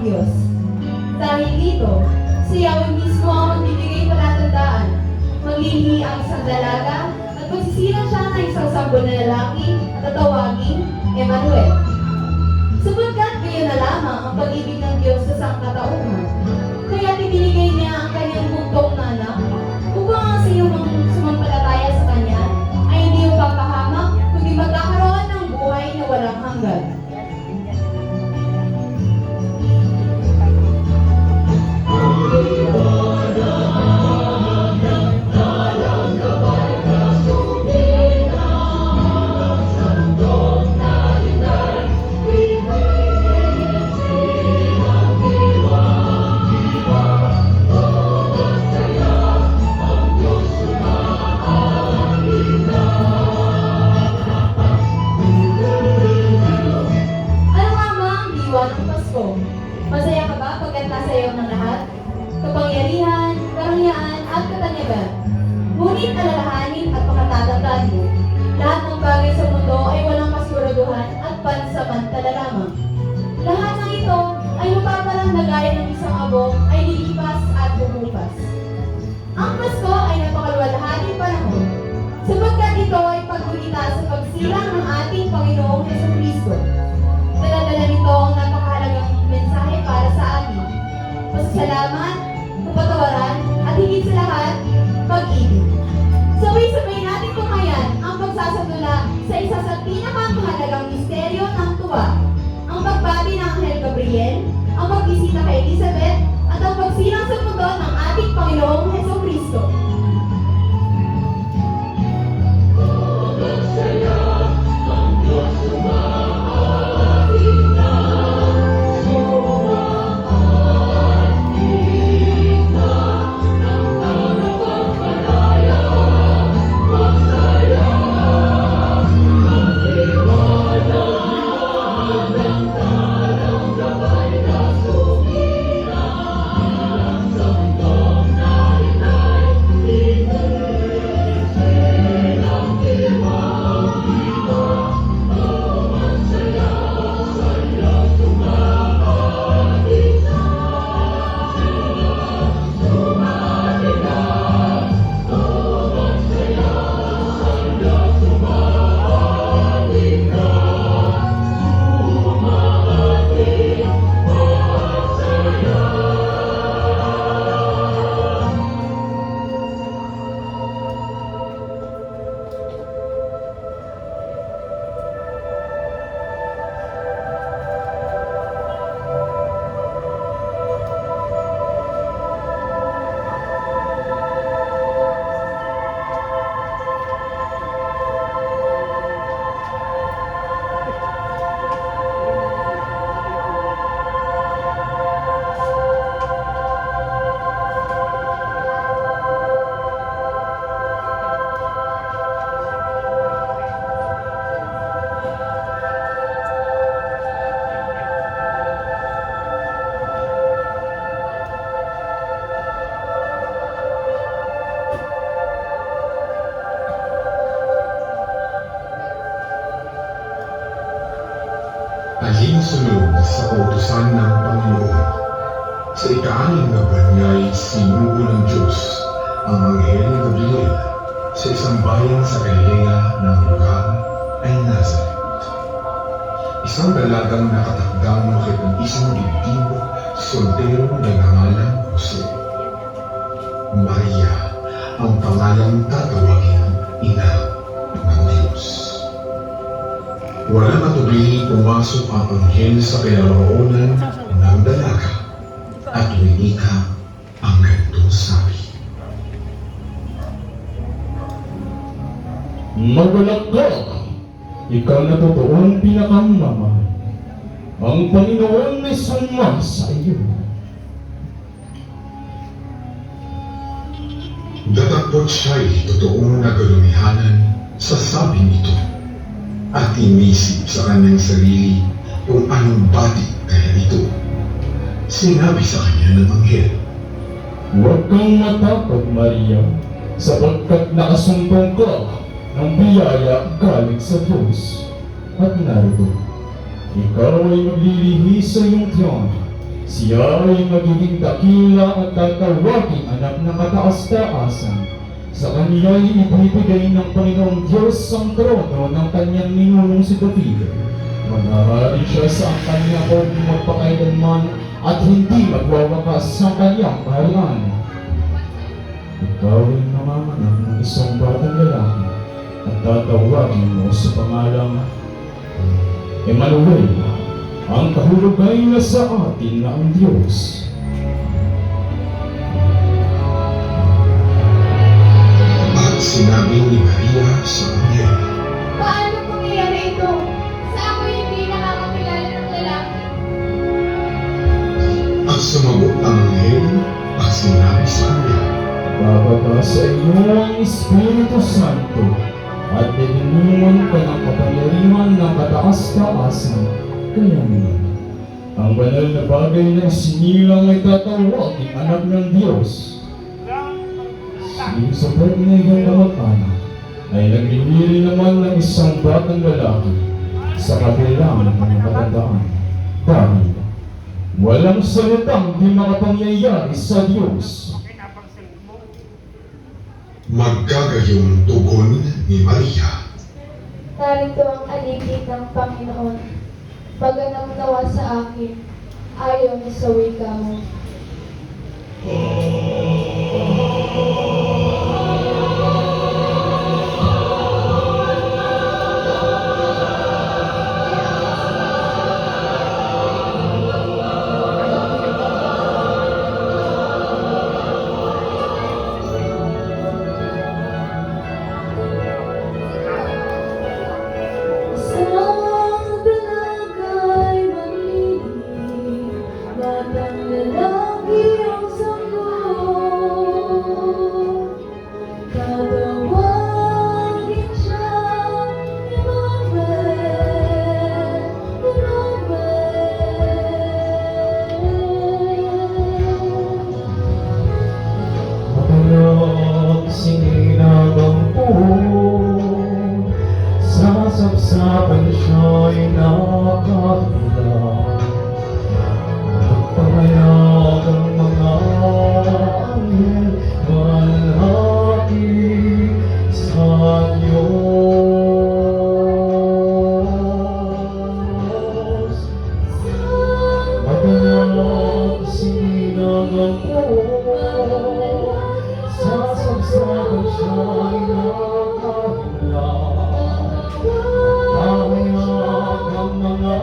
Diyos. Dahil dito, si Yahweh mismo ang magbibigay palatandaan. Maglilihi ang isang dalaga at pagsisilang siya ng isang sanggol na lalaki at tatawaging Emmanuel. Sapagkat gayon na lamang ang pag-ibig ng Diyos sa sangkatauhan. Kaya ibinigay niya ang kanyang buntong na anak upang ang sa iyong sumampalataya sa Kanya ay hindi mapapahamak, kundi magkakaroon ng buhay na walang hanggan. Masaya ka ba pagkat nasa iyo ng lahat? Kapangyarihan, karangyaan, at katanyagan. Ngunit alalahanin at pakatatandaan mo, lahat ng bagay sa mundo ay walang kasiguraduhan at pansamantala lamang. Lahat ng ito ay mapapalang na gaya ng isang abong ay lilipas at bumupas. Ang Pasko ay napakaluwalhating panahon, sapagkat ito ay paggunita sa pagsilang ng ating Panginoong Jesucristo. Daladala nito ang napakahalagang mensahe para sa atin. Pasasalamat, kapatawaran, at higit sa lahat, pag-ibig. Sabay-sabay natin tumayan ang pagsasadula sa isa sa pinakamahalagang misteryo ng tuwa, ang pagbati ng Anghel Gabriel, ang pagbisita kay Elizabeth, at ang pagsilang sa mundo ng ating Panginoong Jesucristo. Alinsunod sa kautusan ng Panginoon. Sa ika-6 na buwan nga'y sinugo ng Diyos ang Anghel Gabriel sa isang bayan sa Galilea ng lugar ay Nazareth. Isang dalagang nakatakdang makipag-isang bibinggo, soltero na nangangalang Jose. Maria ang pangalang tatawagin ina ng Diyos. Walang matubili pumasok ang anghel sa kinaroonan ng dalaga at winika ang ganitong sabi. Magalak ka! Ikaw na totoong pinakamamahal. Ang Panginoon ay suma sa iyo. Datapot siya'y totoong nagalumihanan sa sabi nito at inisip sa kanyang sarili kung anong bati kaya ito. Sinabi sa kanya ng anghel, Huwag kang matakot, Maria, sapagkat nakasumpong ka ng biyaya galing sa Diyos. At narito, ikaw ay maglilihi sa iyong tiyan, Siya ay magiging dakila at tatawaging anak ng kataas-taasan. Sa kanya ay ibibigay ng Panginoong Diyos ang trono ng kanyang ninunong si David. Maghahari siya sa kanya kung magpakailanman at hindi magwawakas sa kanyang kaharian. Ikaw ay namamanap ng isang batang lalaki at tatawagin mo sa pangalang Emmanuel. Ang kahulog ay nasa atin na ang Diyos. At sinabi ni Maria sa kanya, Paano pangyayari ito? Sa ako hindi nakakakilala ng lalaki. at sumagot ang anghel at sinabi sa kanya, Bababa sa iyo ang Espiritu Santo at dininungan ka ng kapangyarihan ng kataas-taasan. Kaya naman, ang banal na bagay na sinilang ay tatawaging anak ng Diyos. Si Elizabeth na iyong kamag-anak ay nagniniri naman ng isang batang lalaki sa kabila ng mga katandaan. Dahil walang salitang di makapangyayari sa Diyos. magkagayong tugon ni Maria. Narito ang alipin ng Panginoon. Maganap nawa sa akin, ayon sa wika mo. Isang dalagay manlilig, batang lalaki ang sagot. Tatawagin siyang Emmanuel, Mapalog singinag ang puhon, sasapsapan siya'y nakatula. Magpahayag ang mga anghel, malaki sa Diyos. Mapalog singinag ang puhon, sasapsapan siya'y nakatula. Pahayag ang mga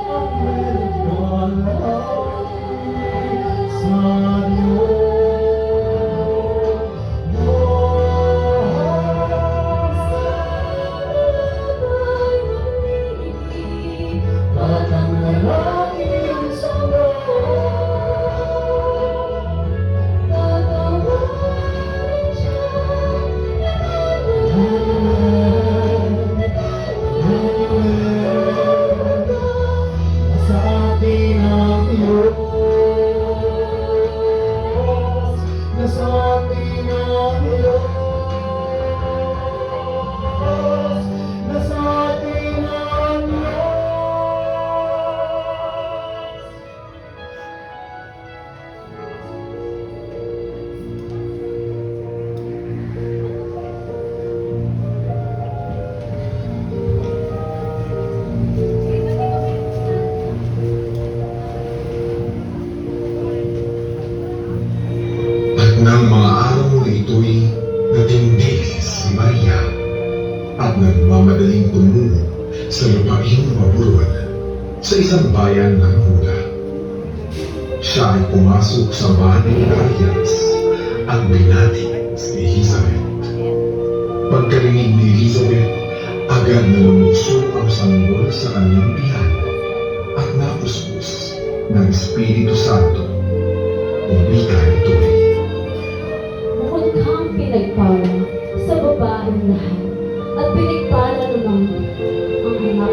anghel, malaki sa Diyos. Batang lalaki ang sagot. Tatawagin siyang Sa atin ang Diyos, nasa atin ang Diyos, nasa atin ang Diyos. At ng mga araw na ito'y natindi si Maria at nagmamadaling tumungo sa lupaing maburon sa isang bayan ng Huda. Siya ay pumasok sa bahay ni Arias at binati si Elizabeth. Pagkarinig ni Elizabeth, agad na lumusok ang sanggol sa kanyang tiyan at napuspos ng Espiritu Santo. Umika ito'y, Bukod kang pinagpala sa babaeng lahat, at pinagpala naman ang anak.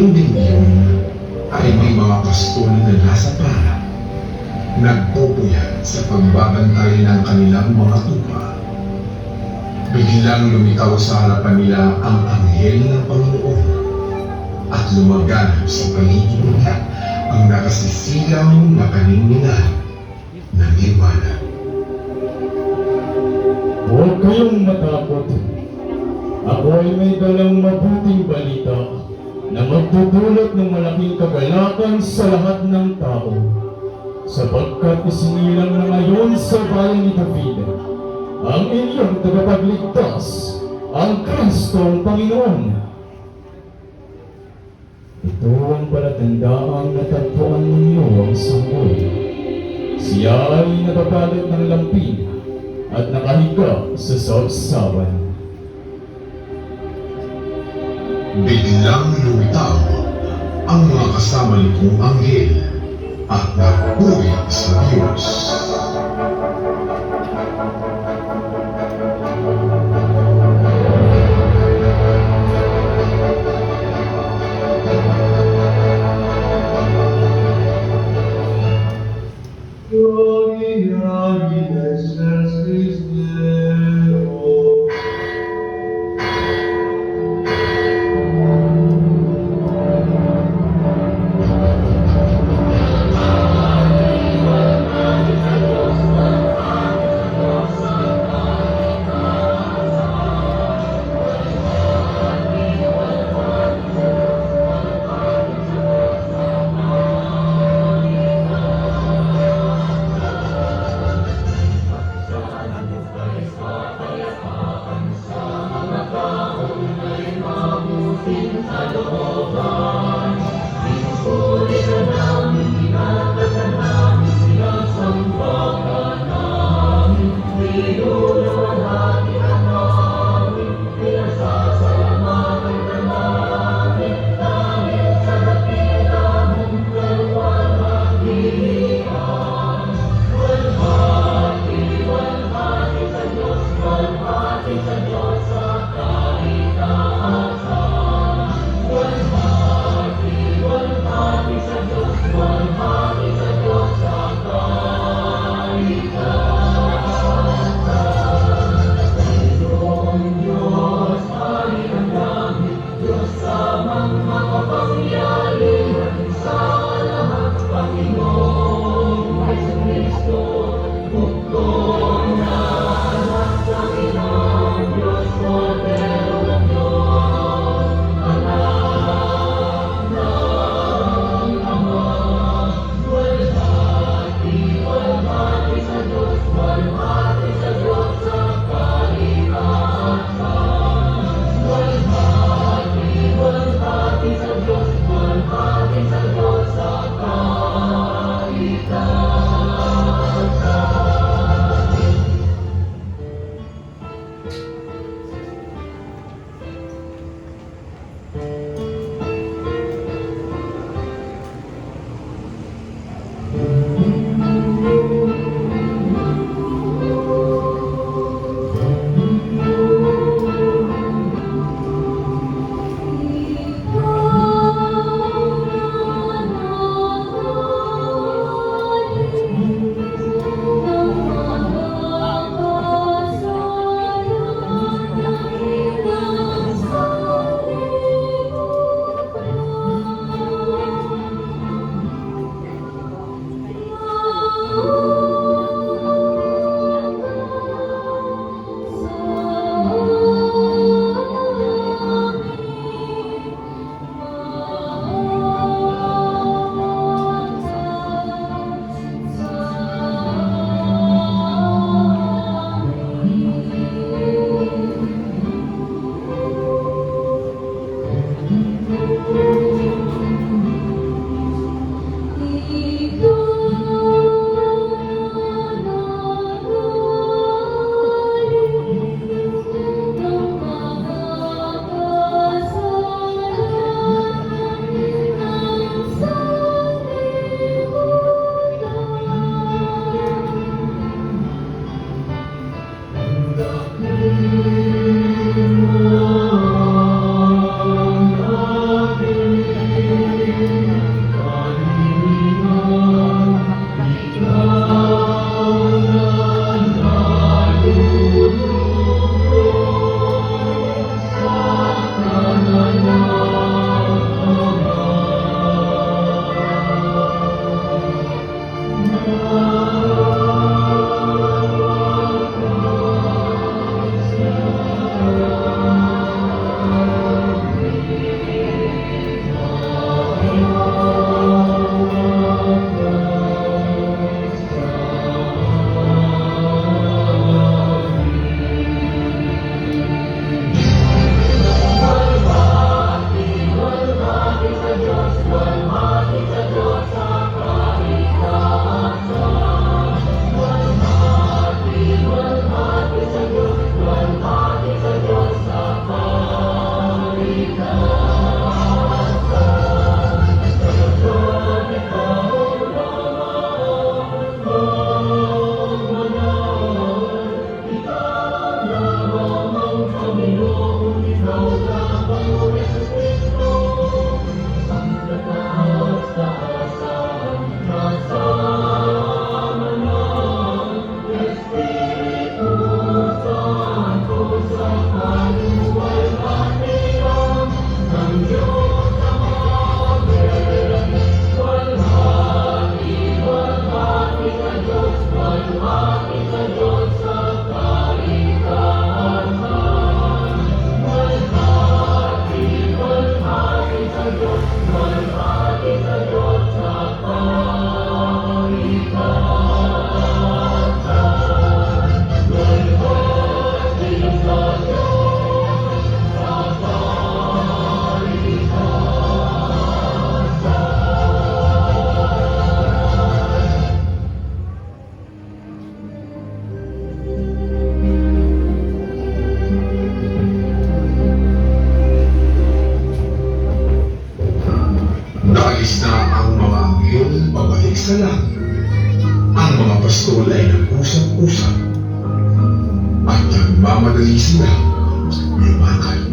gabing din yun ay may mga pastol na nasa para, nagpupuyat sa pagbabantay ng kanilang mga tupa. Biglang lumitaw sa harapan nila ang anghel ng Panginoon at lumaganap sa paligid nila ang nakasisilaw na kaninginan ng liwanag. Huwag kayong matakot. Ako ay may dalang mabuting balita na magdudulot ng malaking kagalakan sa lahat ng tao. Sapagkat isinilang na ngayon sa bayan ni David ang inyong tagapagligtas, ang Kristong Panginoon. Ito ang palatandaang natagpuan ninyo ang sanggol. Siya ay nababalot ng lampin at nakahiga sa sawsawan. Biglang lumitaw ang mga kasama nitong anghel at nagpuri sa Diyos. Gloria in excelsis Deo. Naalis na ang mga anghel pabalik sa langit. Ang mga pastol ay nag-usap-usap at nagmamadali sila lumakad.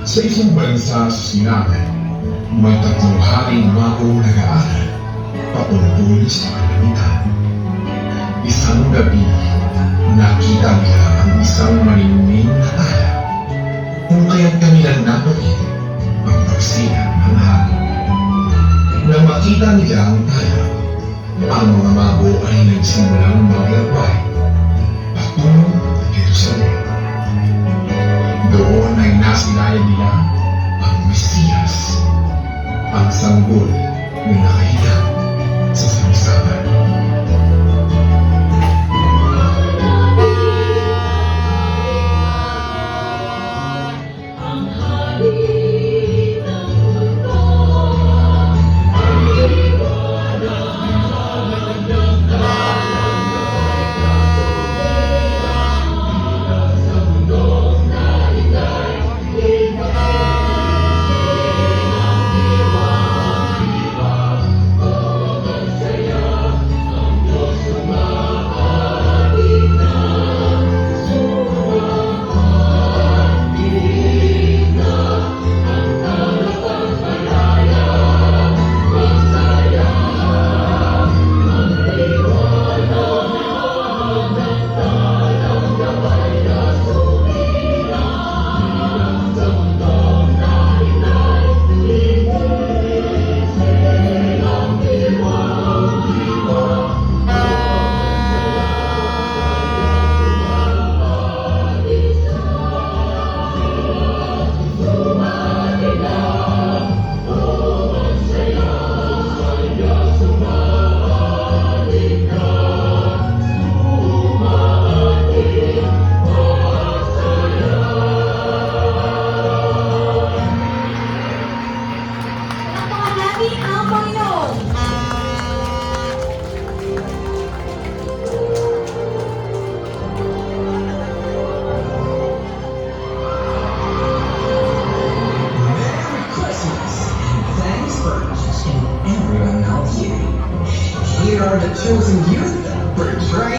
Sa isang bansa sa Sinai, may tatlong haring maong nag-aaral patungkol sa kalangitan. Isang gabi, nakita nila ang isang mariming na alak kung kaya't kanilang napatid ang pagsilang ng hangin. Nang makita nila ang alak, ang mga mago ay nagsimulang maglakbay patungong Jerusalem. Doon ay nasilayan nila ang Mesiyas, ang sanggol na nakahiga sa sangsaban. Here are the chosen youth